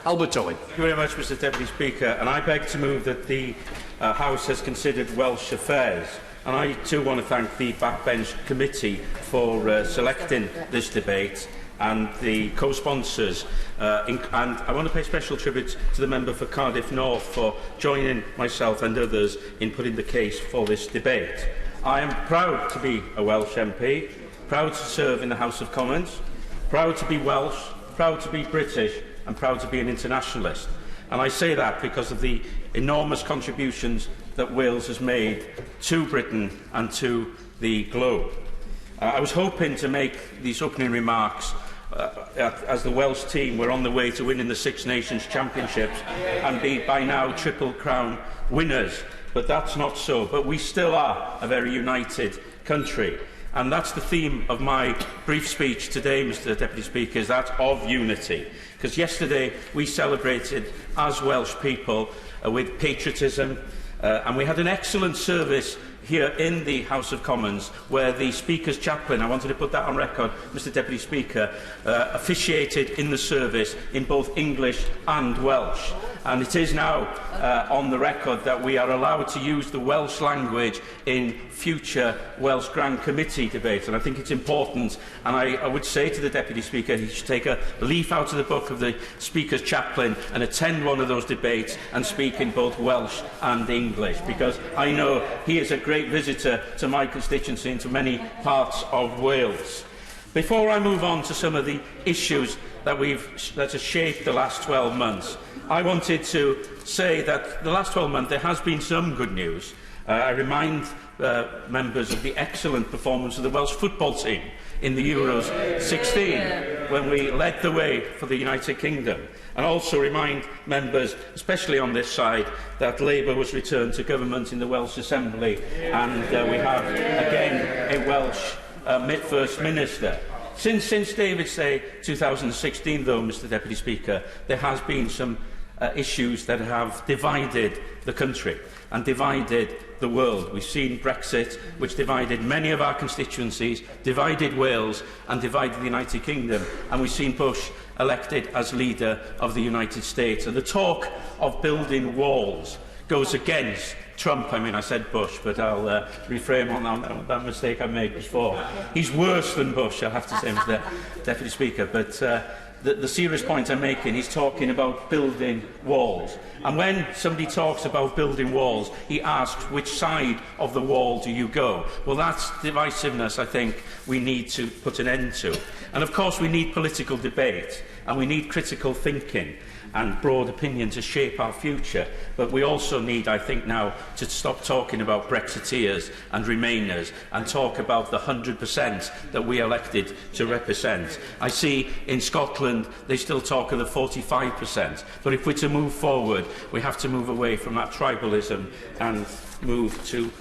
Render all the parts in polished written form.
Albert Owen. Thank you very much, Mr Deputy Speaker. And I beg to move that the House has considered Welsh affairs. And I too want to thank the Backbench Committee for selecting this debate and the co-sponsors. And I want to pay special tribute to the member for Cardiff North for joining myself and others in putting the case for this debate. I am proud to be a Welsh MP, proud to serve in the House of Commons, proud to be Welsh, proud to be British and proud to be an internationalist. And I say that because of the enormous contributions that Wales has made to Britain and to the globe. I was hoping to make these opening remarks as the Welsh team were on the way to winning the Six Nations Championships and be by now Triple Crown winners, but that's not so. But we still are a very united country. And that's the theme of my brief speech today, Mr Deputy Speaker, is that of unity. Because yesterday we celebrated, as Welsh people, with patriotism, and we had an excellent service here in the House of Commons, where the Speaker's chaplain, I wanted to put that on record, Mr Deputy Speaker, officiated in the service in both English and Welsh. And it is now on the record that we are allowed to use the Welsh language in future Welsh Grand Committee debates. And I think it's important, and I would say to the Deputy Speaker, he should take a leaf out of the book of the Speaker's chaplain and attend one of those debates and speak in both Welsh and English, because I know he is a great visitor to my constituency and to many parts of Wales. Before I move on to some of the issues that have shaped the last 12 months, I wanted to say that the last 12 months there has been some good news. I remind members of the excellent performance of the Welsh football team in the Euros 16 when we led the way for the United Kingdom, and also remind members, especially on this side, that Labour was returned to government in the Welsh Assembly, and we have again a Welsh First Minister. Since David's Day 2016, though, Mr Deputy Speaker, there has been some issues that have divided the country and divided the world. We've seen Brexit, which divided many of our constituencies, divided Wales and divided the United Kingdom, and we've seen Bush elected as leader of the United States. And the talk of building walls goes against Trump. I mean, I said Bush, but I'll reframe on that mistake I made before. He's worse than Bush, I'll have to say, Mr Deputy Speaker. But the serious point I'm making, he's talking about building walls. And when somebody talks about building walls, he asks, which side of the wall do you go? Well, that's divisiveness I think we need to put an end to. And of course we need political debate, and we need critical thinking and broad opinion to shape our future. But we also need, I think, now to stop talking about Brexiteers and Remainers and talk about the 100% that we elected to represent. I see in Scotland they still talk of the 45%. But if we're to move forward, we have to move away from that tribalism and move to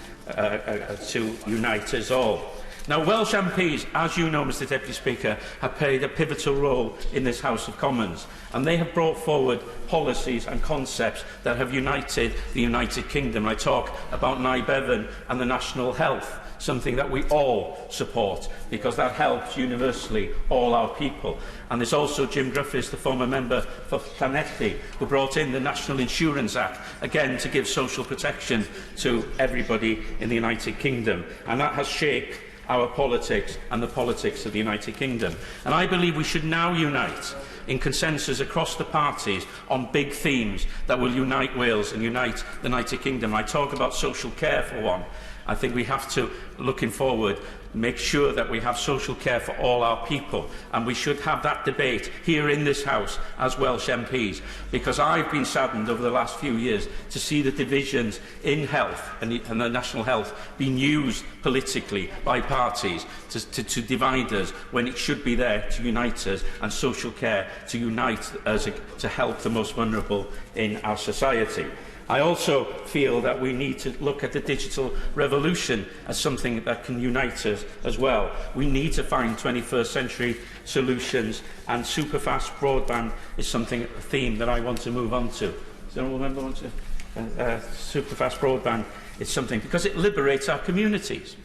unite us all. Now, Welsh MPs, as you know, Mr Deputy Speaker, have played a pivotal role in this House of Commons, and they have brought forward policies and concepts that have united the United Kingdom. I talk about Nye Bevan and the national health, something that we all support, because that helps universally all our people. And there's also Jim Griffiths, the former member for Llanelli, who brought in the National Insurance Act, again to give social protection to everybody in the United Kingdom. And that has shaped our politics and the politics of the United Kingdom. And I believe we should now unite in consensus across the parties on big themes that will unite Wales and unite the United Kingdom. I talk about social care for one. I think we have to, looking forward, make sure that we have social care for all our people, and we should have that debate here in this House as Welsh MPs, because I've been saddened over the last few years to see the divisions in health and the national health being used politically by parties to divide us, when it should be there to unite us, and social care to unite us, to help the most vulnerable in our society. I also feel that we need to look at the digital revolution as something that can unite us as well. We need to find 21st century solutions, and superfast broadband is a theme that I want to move on to. Does anyone remember want to? Superfast broadband is something, because it liberates our communities.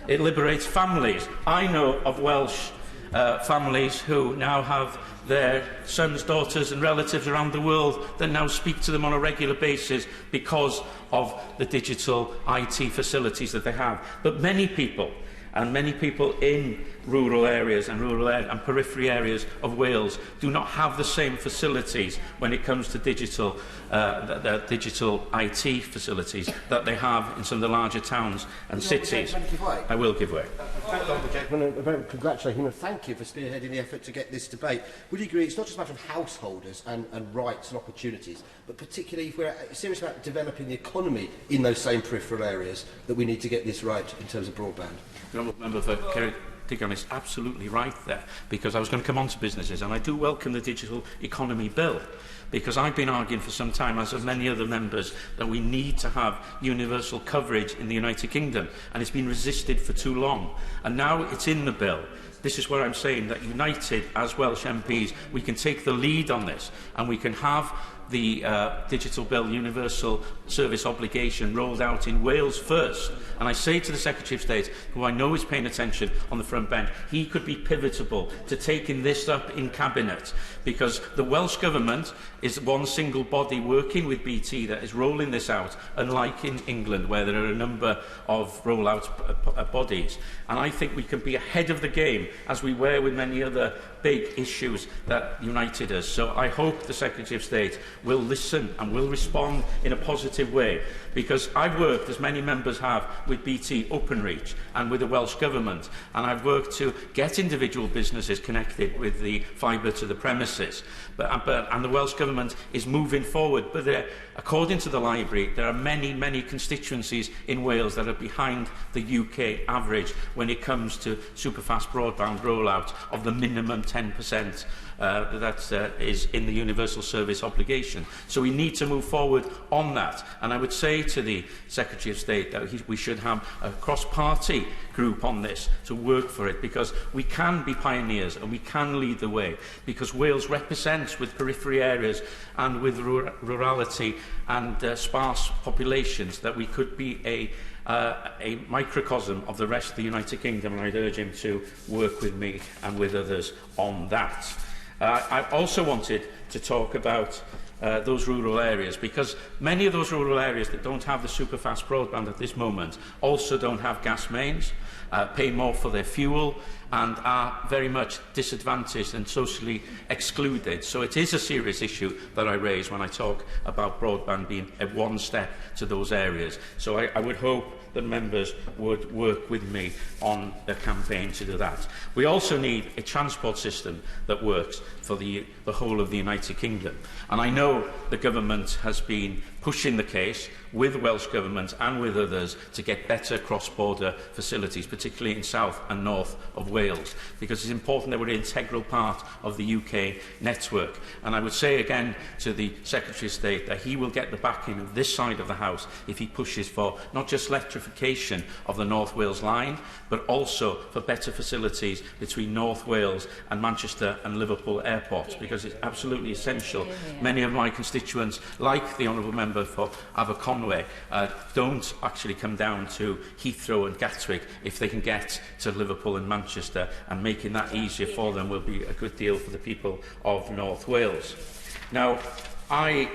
It liberates families. I know of Welsh families who now have their sons, daughters and relatives around the world that now speak to them on a regular basis because of the digital IT facilities that they have. But many people in rural areas and periphery areas of Wales do not have the same facilities when it comes to digital IT facilities that they have in some of the larger towns and cities. I will give way. Congratulate him and thank you for spearheading the effort to get this debate. Would you agree it's not just a matter of householders and rights and opportunities, but particularly if we're serious about developing the economy in those same peripheral areas, that we need to get this right in terms of broadband? The Honourable Member for Ceredigion is absolutely right there, because I was going to come on to businesses, and I do welcome the Digital Economy Bill, because I've been arguing for some time, as have many other members, that we need to have universal coverage in the United Kingdom, and it's been resisted for too long. And now it's in the bill. This is where I'm saying that united, as Welsh MPs, we can take the lead on this, and we can have the Digital Bill Universal Service Obligation rolled out in Wales first. And I say to the Secretary of State, who I know is paying attention on the front bench, he could be pivotal to taking this up in Cabinet, because the Welsh Government is one single body working with BT that is rolling this out, unlike in England, where there are a number of rollout bodies. And I think we can be ahead of the game, as we were with many other big issues that united us. So I hope the Secretary of State will listen and will respond in a positive way, because I've worked, as many members have, with BT Openreach and with the Welsh Government, and I've worked to get individual businesses connected with the fibre to the premises. And the Welsh Government is moving forward, but according to the Library, there are many constituencies in Wales that are behind the UK average when it comes to superfast broadband rollout of the minimum 10% that is in the Universal Service Obligation. So we need to move forward on that. And I would say to the Secretary of State that we should have a cross-party group on this to work for it, because we can be pioneers and we can lead the way, because Wales represents, with periphery areas and with rurality and sparse populations, that we could be a microcosm of the rest of the United Kingdom, and I'd urge him to work with me and with others on that. I also wanted to talk about those rural areas, because many of those rural areas that don't have the superfast broadband at this moment also don't have gas mains, pay more for their fuel, and are very much disadvantaged and socially excluded. So it is a serious issue that I raise when I talk about broadband being a one step to those areas. So I would hope that members would work with me on the campaign to do that. We also need a transport system that works for the whole of the United Kingdom. And I know the government has been pushing the case with the Welsh Government and with others to get better cross-border facilities, particularly in south and north of Wales, because it's important that we're an integral part of the UK network. And I would say again to the Secretary of State that he will get the backing of this side of the House if he pushes for not just electrification of the North Wales line, but also for better facilities between North Wales and Manchester and Liverpool airports, because it's absolutely essential. Many of my constituents, like the Honourable Member for Aberconwy, don't actually come down to Heathrow and Gatwick if they can get to Liverpool and Manchester, and making that easier for them will be a good deal for the people of North Wales. Now, I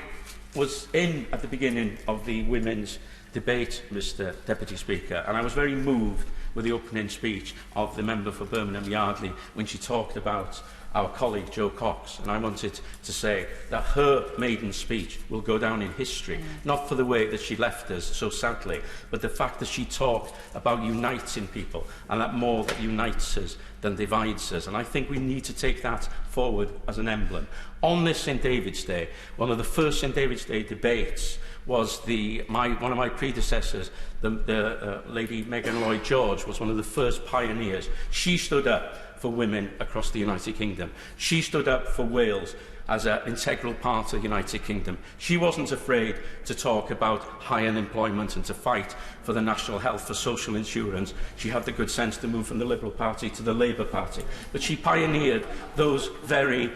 was in at the beginning of the women's debate, Mr Deputy Speaker, and I was very moved with the opening speech of the member for Birmingham Yardley when she talked about our colleague Jo Cox, and I wanted to say that her maiden speech will go down in history, not for the way that she left us so sadly, but the fact that she talked about uniting people, and that more that unites us than divides us. And I think we need to take that forward as an emblem. On this St David's Day, one of the first St David's Day debates was one of my predecessors, the lady Megan Lloyd George, was one of the first pioneers. She stood up for women across the United Kingdom. She stood up for Wales as an integral part of the United Kingdom. She wasn't afraid to talk about high unemployment and to fight for the national health, for social insurance. She had the good sense to move from the Liberal Party to the Labour Party. But she pioneered those very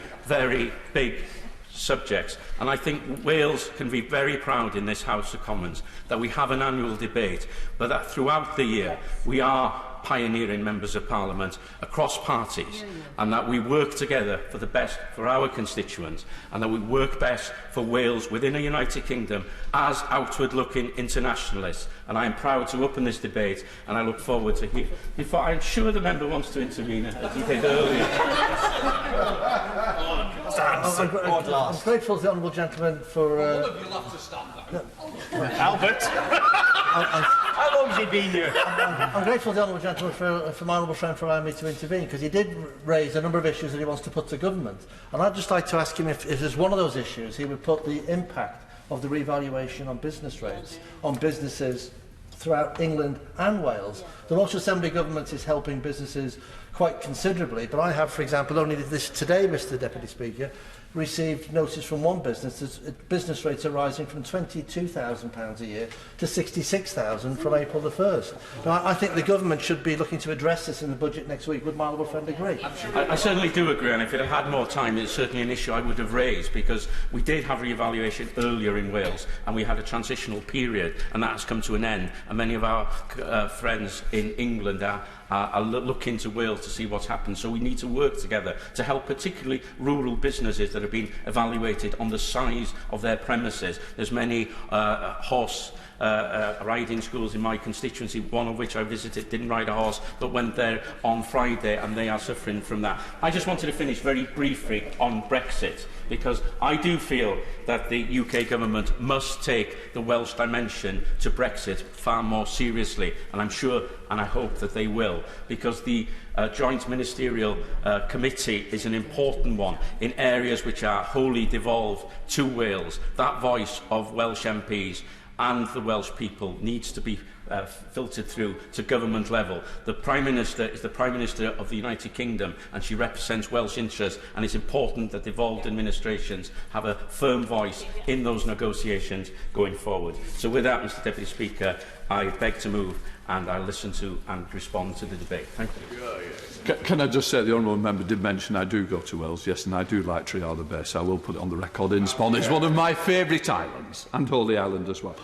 big subjects. And I think Wales can be very proud in this House of Commons that we have an annual debate, but that throughout the year we are pioneering members of Parliament across parties, and that we work together for the best for our constituents, and that we work best for Wales within a United Kingdom as outward-looking internationalists. And I am proud to open this debate, and I look forward to hear. Before, I'm sure the member wants to intervene, as he did earlier. I'm grateful to the honourable gentleman for... All of you'll have to stop that. Albert, how long has he been here? I'm grateful to the honourable gentleman for my honourable friend for allowing me to intervene, because he did raise a number of issues that he wants to put to government. And I'd just like to ask him if there's one of those issues he would put the impact of the revaluation on business rates, on businesses throughout England and Wales. The Welsh Assembly Government is helping businesses quite considerably, but I have, for example, only this today, Mr Deputy Speaker, received notice from one business that business rates are rising from £22,000 a year to £66,000 from April the 1st. Now, I think the government should be looking to address this in the budget next week. Would my honourable friend agree? I certainly do agree, and if it had more time, it's certainly an issue I would have raised, because we did have re-evaluation earlier in Wales, and we had a transitional period, and that has come to an end, and many of our friends in England are looking to Wales to see what's happened. So we need to work together to help particularly rural businesses that have been evaluated on the size of their premises. There's many horse riding schools in my constituency, one of which I visited, didn't ride a horse, but went there on Friday, and they are suffering from that. I just wanted to finish very briefly on Brexit, because I do feel that the UK government must take the Welsh dimension to Brexit far more seriously, and I'm sure and I hope that they will, because the Joint Ministerial Committee is an important one in areas which are wholly devolved to Wales. That voice of Welsh MPs and the Welsh people needs to be filtered through to government level. The Prime Minister is the Prime Minister of the United Kingdom, and she represents Welsh interests, and it's important that devolved administrations have a firm voice in those negotiations going forward. So with that, Mr Deputy Speaker, I beg to move, and I listen to and respond to the debate. Thank you. Can I just say, the honourable member did mention I do go to Wales, yes, and I do like Treor the Base. I will put it on the record in Spawn. It's one of my favourite islands, and Holy Island as well.